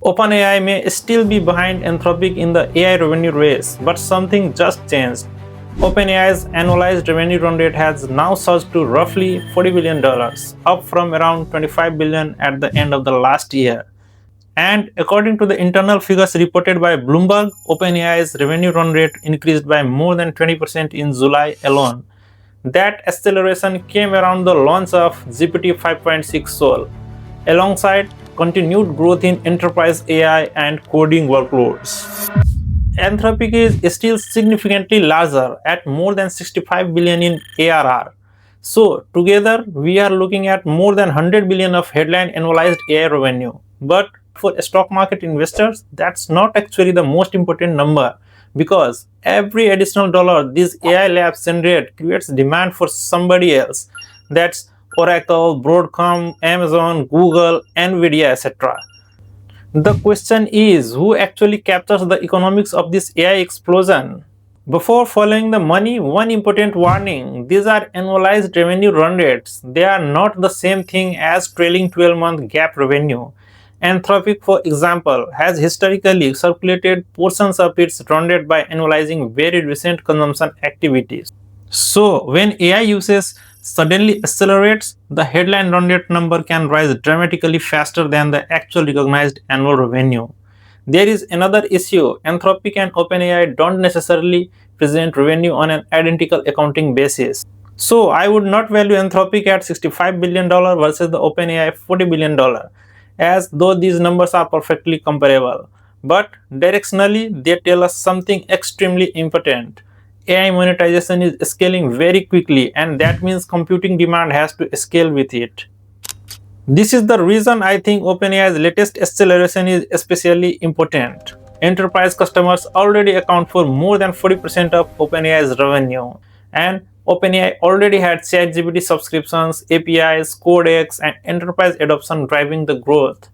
OpenAI may still be behind Anthropic in the AI revenue race, but something just changed. OpenAI's annualized revenue run rate has now surged to roughly $40 billion, up from around $25 billion at the end of the last year. And according to the internal figures reported by Bloomberg, OpenAI's revenue run rate increased by more than 20% in July alone. That acceleration came around the launch of GPT 5.6 Sol, alongside continued growth in enterprise AI and coding workloads. Anthropic is still significantly larger at more than 65 billion in ARR. So together we are looking at more than 100 billion of headline annualized AI revenue. But for stock market investors, that's not actually the most important number, because every additional dollar these AI labs generate creates demand for somebody else. That's Oracle, Broadcom, Amazon, Google, Nvidia, etc. The question is, who actually captures the economics of this AI explosion? Before following the money, one important warning: these are annualized revenue run rates. They are not the same thing as trailing 12-month GAAP revenue. Anthropic, for example, has historically circulated portions of its run rate by annualizing very recent consumption activities. So, when AI usage suddenly accelerates, the headline run rate number can rise dramatically faster than the actual recognized annual revenue. There is another issue: Anthropic and OpenAI don't necessarily present revenue on an identical accounting basis. So, I would not value Anthropic at $65 billion versus the OpenAI $40 billion, as though these numbers are perfectly comparable. But directionally, they tell us something extremely important. AI monetization is scaling very quickly, and that means computing demand has to scale with it. This is the reason I think OpenAI's latest acceleration is especially important. Enterprise customers already account for more than 40% of OpenAI's revenue, and OpenAI already had ChatGPT subscriptions, APIs, codecs, and enterprise adoption driving the growth.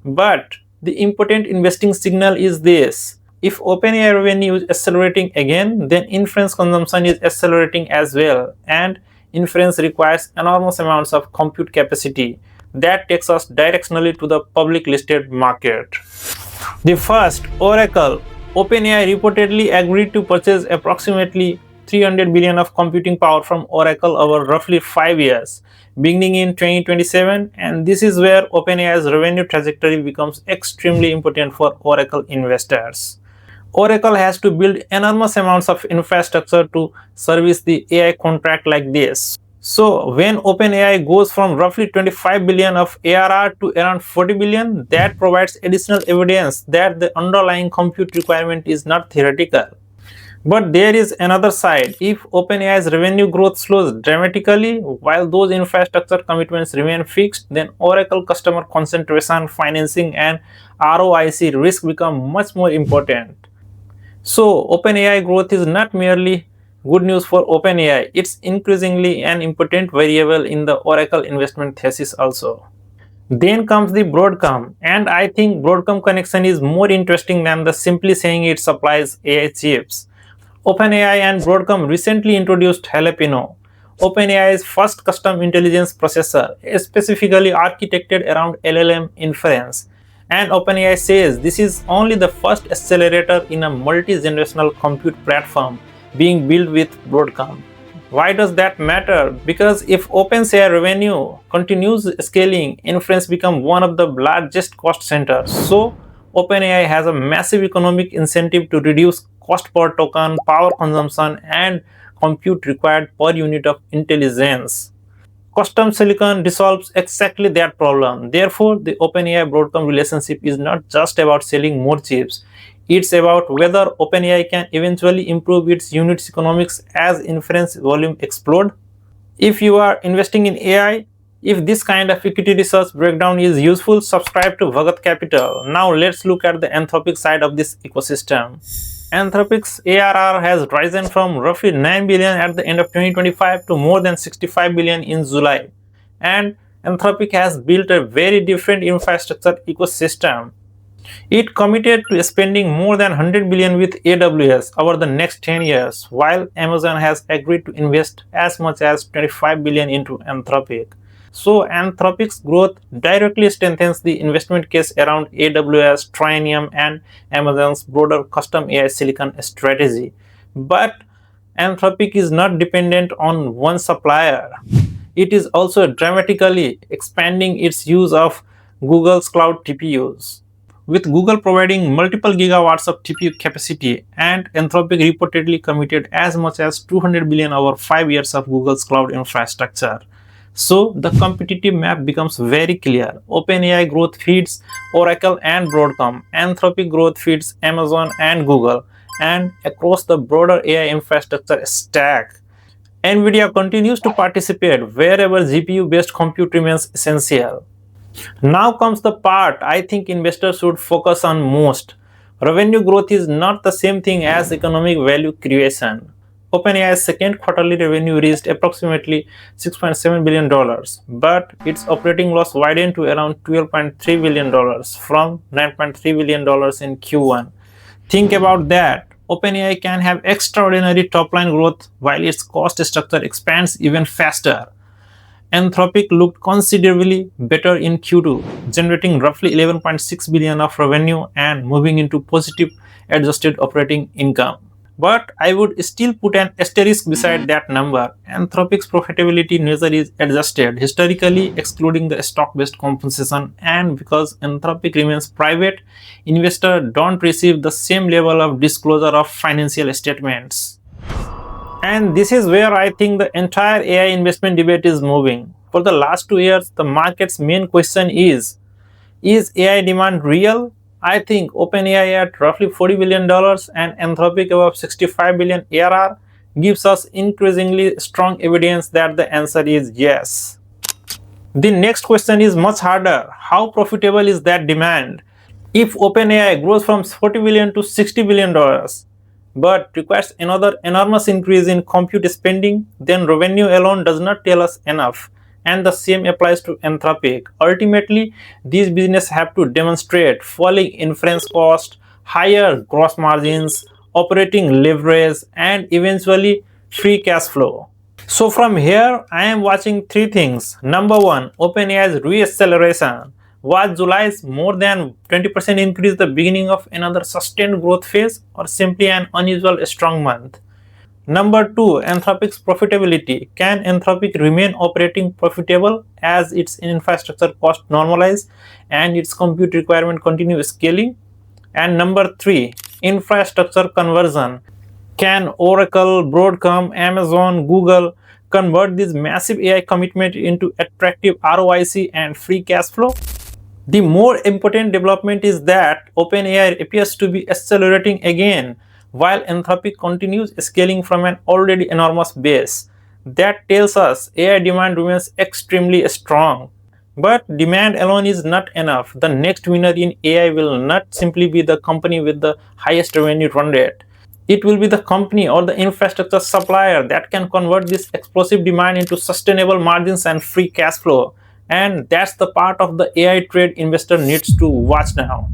But the important investing signal is this: if OpenAI revenue is accelerating again, then inference consumption is accelerating as well, and inference requires enormous amounts of compute capacity. That takes us directionally to the public listed market. The first, Oracle. OpenAI reportedly agreed to purchase approximately 300 billion of computing power from Oracle over roughly 5 years, beginning in 2027, and this is where OpenAI's revenue trajectory becomes extremely important for Oracle investors. Oracle has to build enormous amounts of infrastructure to service the AI contract like this. So when OpenAI goes from roughly 25 billion of ARR to around 40 billion, that provides additional evidence that the underlying compute requirement is not theoretical. But there is another side. If OpenAI's revenue growth slows dramatically while those infrastructure commitments remain fixed, then Oracle customer concentration, financing, and ROIC risk become much more important. So OpenAI growth is not merely good news for OpenAI, it's increasingly an important variable in the Oracle investment thesis also. Then comes the Broadcom, and I think Broadcom connection is more interesting than the simply saying it supplies AI chips. OpenAI and Broadcom recently introduced Jalapeno, OpenAI's first custom intelligence processor, specifically architected around LLM inference. And OpenAI says this is only the first accelerator in a multi-generational compute platform being built with Broadcom. Why does that matter? Because if OpenAI revenue continues scaling, inference becomes one of the largest cost centers. So OpenAI has a massive economic incentive to reduce cost per token, power consumption, and compute required per unit of intelligence. Custom silicon resolves exactly that problem. Therefore, the OpenAI Broadcom relationship is not just about selling more chips. It's about whether OpenAI can eventually improve its unit economics as inference volume explode. If you are investing in AI, if this kind of equity research breakdown is useful, subscribe to Bhagat Capital. Now let's look at the Anthropic side of this ecosystem. Anthropic's ARR has risen from roughly 9 billion at the end of 2025 to more than 65 billion in July. And Anthropic has built a very different infrastructure ecosystem. It committed to spending more than 100 billion with AWS over the next 10 years, while Amazon has agreed to invest as much as 25 billion into Anthropic. So Anthropic's growth directly strengthens the investment case around AWS, Trainium, and Amazon's broader custom AI silicon strategy. But Anthropic is not dependent on one supplier. It is also dramatically expanding its use of Google's cloud TPUs. With Google providing multiple gigawatts of TPU capacity, and Anthropic reportedly committed as much as 200 billion over 5 years of Google's cloud infrastructure. So the competitive map becomes very clear. OpenAI growth feeds Oracle and Broadcom. Anthropic growth feeds Amazon and Google. And across the broader AI infrastructure stack, NVIDIA continues to participate wherever GPU-based compute remains essential. Now comes the part I think investors should focus on most. Revenue growth is not the same thing as economic value creation. OpenAI's second quarterly revenue reached approximately $6.7 billion, but its operating loss widened to around $12.3 billion from $9.3 billion in Q1. Think about that. OpenAI can have extraordinary top-line growth while its cost structure expands even faster. Anthropic looked considerably better in Q2, generating roughly 11.6 billion of revenue and moving into positive adjusted operating income. But I would still put an asterisk beside that number. Anthropic's profitability measure is adjusted historically, excluding the stock-based compensation, and because Anthropic remains private, investors don't receive the same level of disclosure of financial statements. And this is where I think the entire AI investment debate is moving. For the last 2 years, the market's main question is AI demand real? I think OpenAI at roughly $40 billion and Anthropic above 65 billion ARR gives us increasingly strong evidence that the answer is yes. The next question is much harder. How profitable is that demand? If OpenAI grows from $40 billion to $60 billion, but requires another enormous increase in compute spending, then revenue alone does not tell us enough. And the same applies to Anthropic. Ultimately, these businesses have to demonstrate falling inference cost, higher gross margins, operating leverage, and eventually free cash flow. So from here, I am watching three things. Number one, OpenAI's reacceleration. Was July's more than 20% increase the beginning of another sustained growth phase, or simply an unusual strong month? Number two, Anthropic's profitability. Can Anthropic remain operating profitable as its infrastructure cost normalize and its compute requirement continue scaling? And number three, infrastructure conversion. Can Oracle, Broadcom, Amazon, Google convert this massive AI commitment into attractive ROIC and free cash flow? The more important development is that OpenAI appears to be accelerating again, while Anthropic continues scaling from an already enormous base. That tells us AI demand remains extremely strong. But demand alone is not enough. The next winner in AI will not simply be the company with the highest revenue run rate. It will be the company or the infrastructure supplier that can convert this explosive demand into sustainable margins and free cash flow. And that's the part of the AI trade investor needs to watch now.